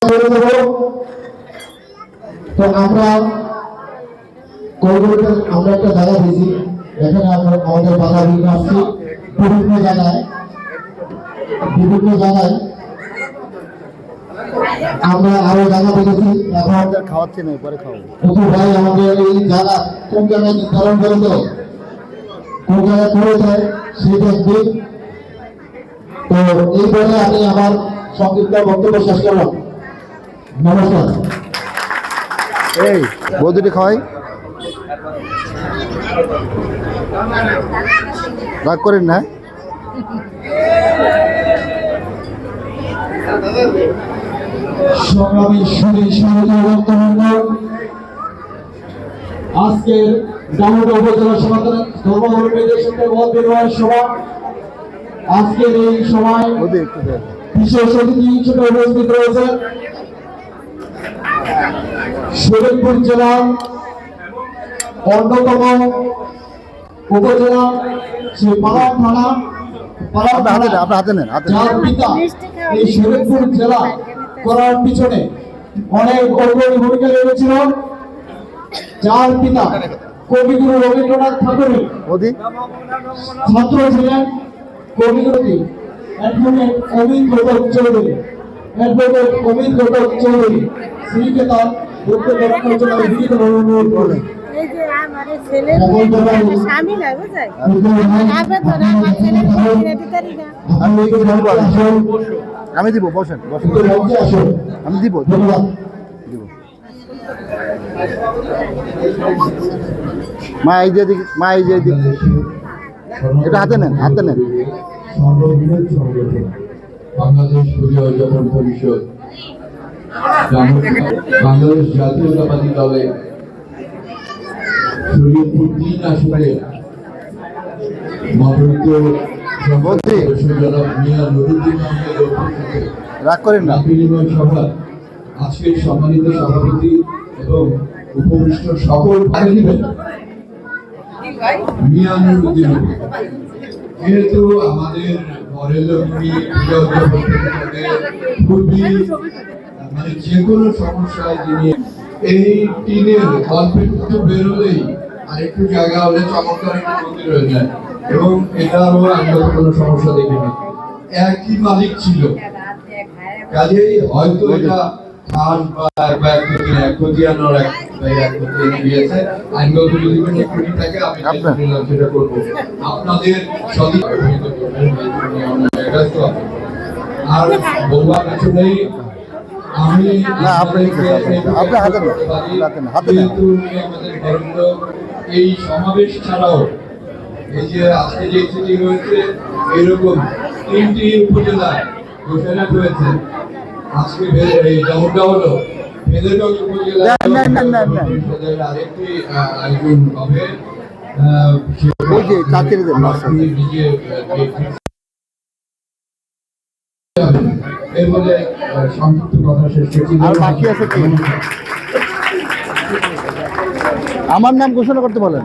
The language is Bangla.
তো আমরা আমরা একটা জায়গা দিয়েছি, এখানে আমরা আমাদের বাধা বিঘ্ন আসছি বিভিন্ন জায়গায় আমরা আরো জায়গা দেখেছি। এখন খাওয়াচ্ছি না, পরে খাওয়াবো। ভাই আমাদের এই জায়গা কোন জায়গায় নির্ধারণ করেছে, কোন জায়গায় করেছে সেটা দিক। তো এই বলে আমি আমার সংক্ষিপ্ত বক্তব্য শেষ করলাম। নমস্কার। এই বৌদিটি খাওয়াই, রাগ করেন না। সংগ্রামী আজকের দামোদর উপজেলা সমাধান ধর্মকর্মীদের সাথে মত বিনিময় সভা। আজকের এই সময় বিশেষ অতিথি হিসেবে উপস্থিত রয়েছেন শরীয়তপুর জেলার অন্যতম উপজেলা সেই পাড়াম থানা যার পিতা এই শরীয়তপুর জেলা করার পিছনে অনেক অগ্রণী ভূমিকা রেখেছিল, যার পিতা কবিগুরু রবীন্দ্রনাথ ঠাকুরের ছাত্র ছিলেন কবিগুরু অ্যাডভোকেট অমিত ঘটক চৌধুরী। শ্রীকে তার বক্তব্য রাখার জন্য বিনীতভাবে অনুরোধ করলেন। আমি দিব, বসেন আমি দিব। মা এই যে এটা হাতে নেন। বাংলাদেশ পরিচর্যা পরিষদ, বাংলাদেশ জাতীয়তাবাদী দলে শরীয়তপুর 3 আসনে রাগ করেন না। বিনিময় সভা আজকের সম্মানিত সভাপতি এবং উপবিষ্ট সকল মিয়ানুরুদ্দিন, যেহেতু আমাদের খুবই মানে যে কোনো সমস্যায় যিনি এই টিনের গল্পের একটু বেরোলেই আর একটু জায়গা হলে চমৎকার একটু মন্দির হয়ে যায়, এবং এটারও আমরা কোনো সমস্যা দেখিনি। একই মালিক ছিল, কাজেই হয়তো এটা খাস বা এক কোটি গিয়েছে। আইনগত যদি কোনো ত্রুটি থাকে আমি সেটা করবো। আপনাদের আর বলবার কিছু নেই। আমি এই সমাবেশ ছাড়াও এই যে আজকে যে চিঠি হয়েছে, এরকম 3টি উপজেলায় ঘোষণা হয়েছে। আজকে এই যেমনটা হলো ভেদেরগঞ্জ উপজেলায় আরেকটি আয়োজন হবে। এর বলে সংক্ষিপ্ত কথা শেষ করছি। আমার নাম ঘোষণা করতে বলেন।